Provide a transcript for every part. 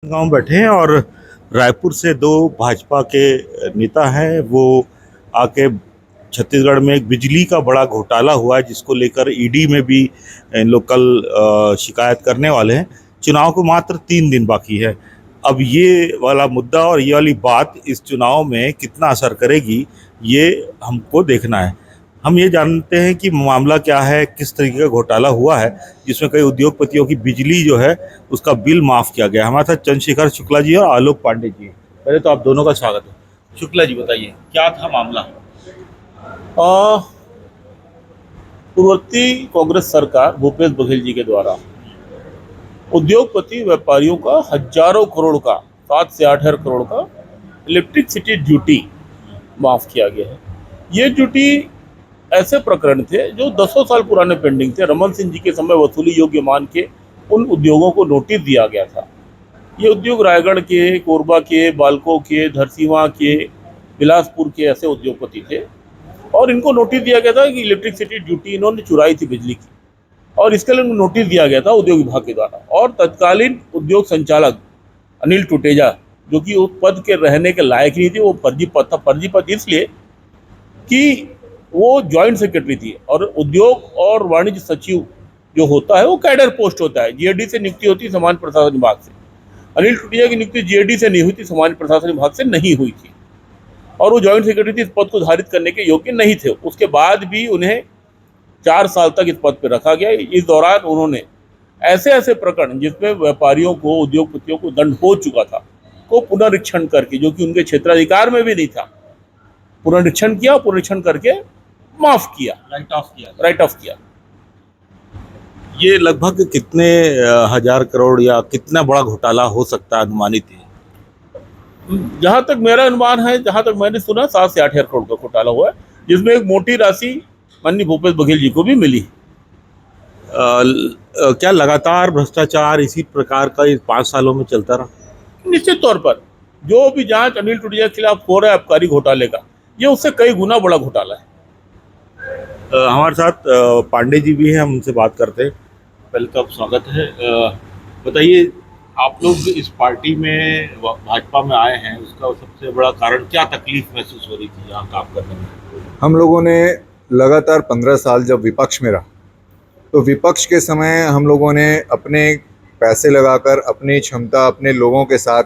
गांव बैठे हैं और रायपुर से दो भाजपा के नेता हैं। वो आके छत्तीसगढ़ में एक बिजली का बड़ा घोटाला हुआ है जिसको लेकर ईडी में भी इन लोग कल शिकायत करने वाले हैं। चुनाव को मात्र 3 दिन बाकी है। अब ये वाला मुद्दा और ये वाली बात इस चुनाव में कितना असर करेगी ये हमको देखना है। हम ये जानते हैं कि मामला क्या है, किस तरीके का घोटाला हुआ है जिसमें कई उद्योगपतियों की बिजली जो है उसका बिल माफ़ किया गया। हमारे साथ चंद्रशेखर शुक्ला जी और आलोक पांडे जी हैं। पहले तो आप दोनों का स्वागत है। शुक्ला जी बताइए क्या था मामला। पूर्ववर्ती कांग्रेस सरकार भूपेश बघेल जी के द्वारा उद्योगपति व्यापारियों का हजारों करोड़ का 7 से 8 हजार करोड़ का इलेक्ट्रिसिटी ड्यूटी माफ किया गया है। ये ड्यूटी ऐसे प्रकरण थे जो दसों साल पुराने पेंडिंग थे। रमन सिंह जी के समय वसूली योग्य मान के उन उद्योगों को नोटिस दिया गया था। ये उद्योग रायगढ़ के, कोरबा के, बालको के, धरसीवां के, बिलासपुर के ऐसे उद्योगपति थे और इनको नोटिस दिया गया था कि इलेक्ट्रिसिटी ड्यूटी इन्होंने चुराई थी बिजली की, और इसके लिए नोटिस दिया गया था उद्योग विभाग के द्वारा। और तत्कालीन उद्योग संचालक अनिल टुटेजा, जो कि उस पद के रहने के लायक नहीं थे, वो फर्जी पद था। फर्जी पद इसलिए कि वो ज्वाइंट सेक्रेटरी थी और उद्योग और वाणिज्य सचिव जो होता है वो कैडर पोस्ट होता है। जीएडी से नियुक्ति होती है सामान्य प्रशासन विभाग से। अनिल टुटेजा की नियुक्ति जीएडी से नहीं हुई थी, सामान्य प्रशासन विभाग से नहीं हुई थी, और वो ज्वाइंट सेक्रेटरी थी, इस पद को धारित करने के योग्य नहीं थे। उसके बाद भी उन्हें 4 साल तक इस पद पर रखा गया। इस दौरान उन्होंने ऐसे ऐसे प्रकरण जिसमें व्यापारियों को, उद्योगपतियों को दंड हो चुका था, को पुनरीक्षण करके, जो कि उनके क्षेत्राधिकार में भी नहीं था, पुनरीक्षण किया। पुनरीक्षण करके माफ किया, राइट ऑफ किया। ये लगभग कितने हजार करोड़ या कितना बड़ा घोटाला हो सकता है अनुमानित है? जहां तक मेरा अनुमान है, जहां तक मैंने सुना, 7 से 8 हजार करोड़ का घोटाला हुआ है, जिसमें एक मोटी राशि माननीय भूपेश बघेल जी को भी मिली। क्या लगातार भ्रष्टाचार इसी प्रकार का इस 5 सालों में चलता रहा? निश्चित तौर पर जो भी जांच अनिल टुटेजा के खिलाफ हो रहा है आबकारी घोटाले का, ये उससे कई गुना बड़ा घोटाला है। हमारे साथ पांडे जी भी हैं, हम उनसे बात करते हैं। पहले तो आप स्वागत है। बताइए, आप लोग इस पार्टी में, भाजपा में आए हैं, उसका सबसे बड़ा कारण क्या तकलीफ महसूस हो रही थी यहाँ काम करने में? हम लोगों ने लगातार 15 साल जब विपक्ष में रहा, तो विपक्ष के समय हम लोगों ने अपने पैसे लगाकर, अपनी क्षमता, अपने लोगों के साथ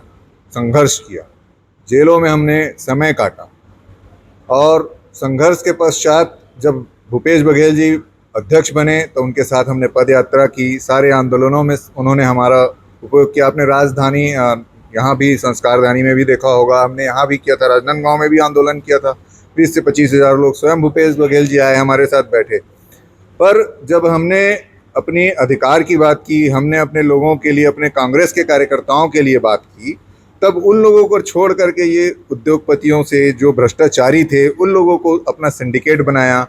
संघर्ष किया। जेलों में हमने समय काटा, और संघर्ष के पश्चात जब भूपेश बघेल जी अध्यक्ष बने तो उनके साथ हमने पद यात्रा की। सारे आंदोलनों में उन्होंने हमारा उपयोग किया। आपने राजधानी, यहाँ भी संस्कारधानी में भी देखा होगा, हमने यहाँ भी किया था, राजनांदगांव में भी आंदोलन किया था। 20 से 25 हजार लोग, स्वयं भूपेश बघेल जी आए, हमारे साथ बैठे। पर जब हमने अपनी अधिकार की बात की, हमने अपने लोगों के लिए, अपने कांग्रेस के कार्यकर्ताओं के लिए बात की, तब उन लोगों को छोड़ करके ये उद्योगपतियों से, जो भ्रष्टाचारी थे, उन लोगों को अपना सिंडिकेट बनाया।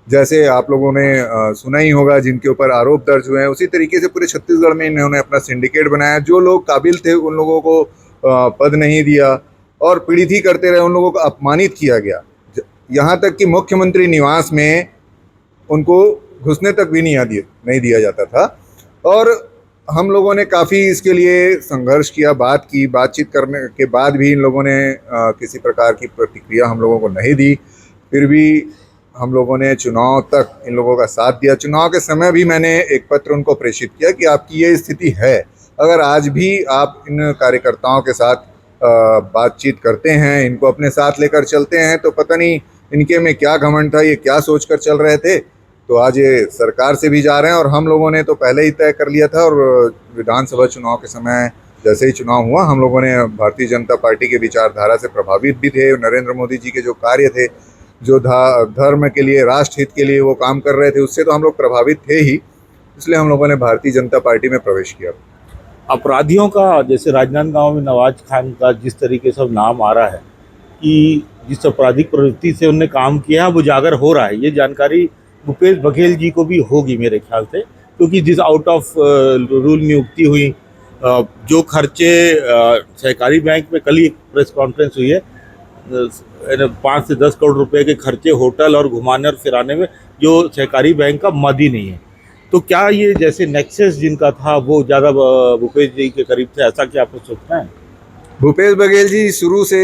जैसे आप लोगों ने सुना ही होगा, जिनके ऊपर आरोप दर्ज हुए हैं, उसी तरीके से पूरे छत्तीसगढ़ में इन्होंने अपना सिंडिकेट बनाया। जो लोग काबिल थे उन लोगों को पद नहीं दिया और पीड़ित ही करते रहे, उन लोगों को अपमानित किया गया। यहाँ तक कि मुख्यमंत्री निवास में उनको घुसने तक भी नहीं दिया जाता था। और हम लोगों ने काफ़ी इसके लिए संघर्ष किया, बातचीत करने के बाद भी इन लोगों ने किसी प्रकार की प्रतिक्रिया हम लोगों को नहीं दी। फिर भी हम लोगों ने चुनाव तक इन लोगों का साथ दिया। चुनाव के समय भी मैंने एक पत्र उनको प्रेषित किया कि आपकी ये स्थिति है, अगर आज भी आप इन कार्यकर्ताओं के साथ बातचीत करते हैं, इनको अपने साथ लेकर चलते हैं, तो पता नहीं इनके में क्या घमंड था, ये क्या सोचकर चल रहे थे। तो आज ये सरकार से भी जा रहे हैं, और हम लोगों ने तो पहले ही तय कर लिया था। और विधानसभा चुनाव के समय जैसे ही चुनाव हुआ, हम लोगों ने भारतीय जनता पार्टी के विचारधारा से प्रभावित भी थे। नरेंद्र मोदी जी के जो कार्य थे, जो धर्म के लिए, राष्ट्र हित के लिए वो काम कर रहे थे, उससे तो हम लोग प्रभावित थे ही। इसलिए हम लोगों ने भारतीय जनता पार्टी में प्रवेश किया। अपराधियों का, जैसे राजनांदगांव में नवाज खान का जिस तरीके से नाम आ रहा है कि जिस आपराधिक प्रवृत्ति से उन्होंने काम किया है वो उजागर हो रहा है, ये जानकारी भूपेश बघेल जी को भी होगी मेरे ख्याल से, क्योंकि जिस आउट ऑफ रूल नियुक्ति हुई, जो खर्चे सहकारी बैंक में, कल ही एक प्रेस कॉन्फ्रेंस हुई है, 5 से 10 करोड़ रुपए के खर्चे होटल और घुमाने और फिराने में, जो सहकारी बैंक का मद ही नहीं है। तो क्या ये जैसे नेक्सस जिनका था वो ज़्यादा भूपेश जी के करीब थे, ऐसा क्या आपको सोचना है? भूपेश बघेल जी शुरू से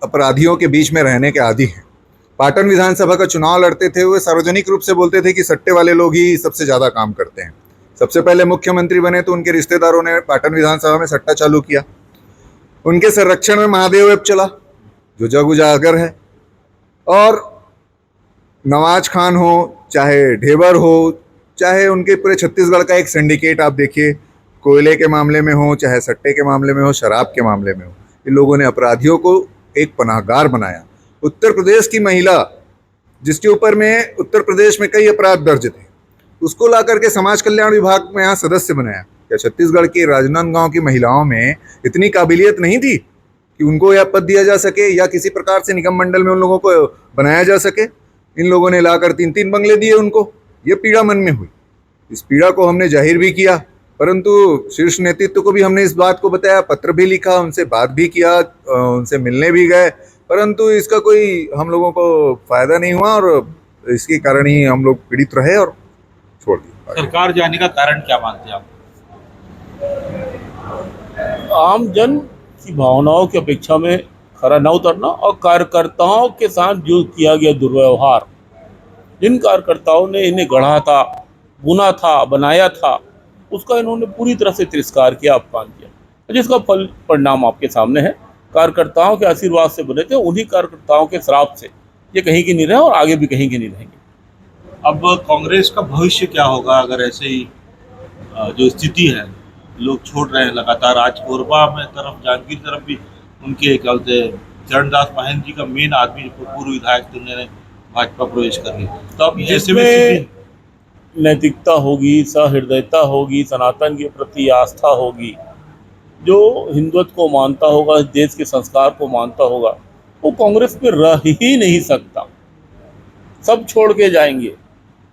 अपराधियों के बीच में रहने के आदी हैं। पाटन विधानसभा का चुनाव लड़ते थे, वे सार्वजनिक रूप से बोलते थे कि सट्टे वाले लोग ही सबसे ज़्यादा काम करते हैं। सबसे पहले मुख्यमंत्री बने तो उनके रिश्तेदारों ने पाटन विधानसभा में सट्टा चालू किया। उनके संरक्षण में महादेव ऐप चला जो जग उजागर है। और नवाज खान हो, चाहे ढेबर हो, चाहे उनके पूरे छत्तीसगढ़ का एक सिंडिकेट आप देखिए, कोयले के मामले में हो, चाहे सट्टे के मामले में हो, शराब के मामले में हो, इन लोगों ने अपराधियों को एक पनाहगार बनाया। उत्तर प्रदेश की महिला जिसके ऊपर में उत्तर प्रदेश में कई अपराध दर्ज थे, उसको ला करके समाज कल्याण विभाग में यहाँ सदस्य बनाया। क्या छत्तीसगढ़ के राजनांदगांव की महिलाओं में इतनी काबिलियत नहीं थी कि उनको यह पद दिया जा सके या किसी प्रकार से निगम मंडल में उन लोगों को बनाया जा सके? इन लोगों ने लाकर 3-3 बंगले दिए उनको। ये पीड़ा मन में हुई। इस पीड़ा को हमने जाहिर भी किया, परंतु शीर्ष नेतृत्व को भी हमने इस बात को बताया, पत्र भी लिखा, उनसे बात भी किया, उनसे मिलने भी गए, परंतु इसका कोई हम लोगों को फायदा नहीं हुआ और इसके कारण ही हम लोग पीड़ित रहे और छोड़ दिया। सरकार जाने का कारण क्या मानते हैं आप? आम जन की भावनाओं की अपेक्षा में खरा न उतरना और कार्यकर्ताओं के साथ जो किया गया दुर्व्यवहार, जिन कार्यकर्ताओं ने इन्हें गढ़ा था, बुना था, बनाया था, उसका इन्होंने पूरी तरह से तिरस्कार किया, अपमान किया, जिसका फल परिणाम आपके सामने है। कार्यकर्ताओं के आशीर्वाद से बने थे, उन्हीं कार्यकर्ताओं के श्राप से ये कहीं की नहीं रहे और आगे भी कहीं की नहीं रहेंगे। अब कांग्रेस का भविष्य क्या होगा अगर ऐसे ही जो स्थिति है, लोग छोड़ रहे हैं लगातार? आज कोरबा में तरफ, जांजगीर तरफ भी उनके क्या बोलते हैं, चरणदास महंत जी का मेन आदमी पूर्व विधायक थे, उन्होंने भाजपा प्रवेश कर लिया। तो अब ऐसे में स्थिति, नैतिकता होगी, सहृदयता होगी, सनातन के प्रति आस्था होगी, जो हिंदुत्व को मानता होगा, देश के संस्कार को मानता होगा, वो कांग्रेस में रह ही नहीं सकता। सब छोड़ के जाएंगे।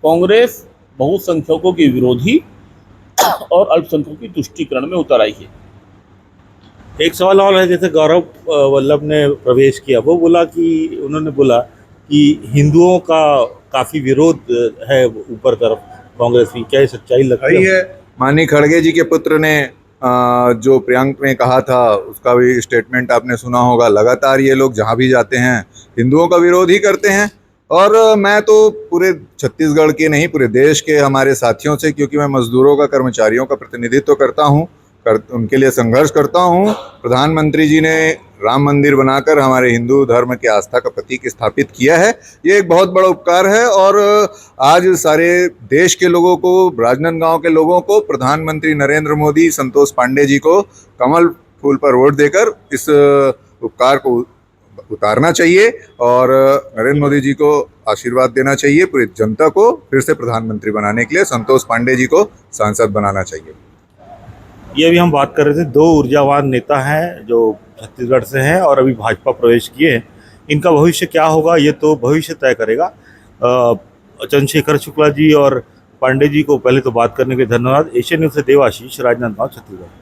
कांग्रेस बहुसंख्यकों की विरोधी और अल्पसंख्यकों की तुष्टीकरण में उतर आई है। एक सवाल और है, जैसे गौरव वल्लभ ने प्रवेश किया, वो बोला कि उन्होंने बोला कि हिंदुओं का काफ़ी विरोध है ऊपर तरफ कांग्रेस की, क्या ये सच्चाई लगती है? माननीय खड़गे जी के पुत्र ने जो प्रियंक ने कहा था, उसका भी स्टेटमेंट आपने सुना होगा। लगातार ये लोग जहाँ भी जाते हैं हिंदुओं का विरोध ही करते हैं। और मैं तो पूरे छत्तीसगढ़ के नहीं, पूरे देश के हमारे साथियों से, क्योंकि मैं मजदूरों का, कर्मचारियों का प्रतिनिधित्व करता हूँ, उनके लिए संघर्ष करता हूँ। प्रधानमंत्री जी ने राम मंदिर बनाकर हमारे हिंदू धर्म के आस्था का प्रतीक स्थापित किया है। ये एक बहुत बड़ा उपकार है और आज सारे देश के लोगों को, राजनांदगांव के लोगों को प्रधानमंत्री नरेंद्र मोदी, संतोष पांडे जी को कमल फूल पर वोट देकर इस उपकार को उतारना चाहिए और नरेंद्र मोदी जी को आशीर्वाद देना चाहिए। पूरी जनता को फिर से प्रधानमंत्री बनाने के लिए संतोष पांडे जी को सांसद बनाना चाहिए। ये भी हम बात कर रहे थे, दो ऊर्जावान नेता हैं जो छत्तीसगढ़ से हैं और अभी भाजपा प्रवेश किए हैं। इनका भविष्य क्या होगा ये तो भविष्य तय करेगा। चंद्रशेखर शुक्ला जी और पांडे जी को पहले तो बात करने के लिए धन्यवाद। एशियन न्यूज़ से देवाशीष, राजनांदगांव, छत्तीसगढ़।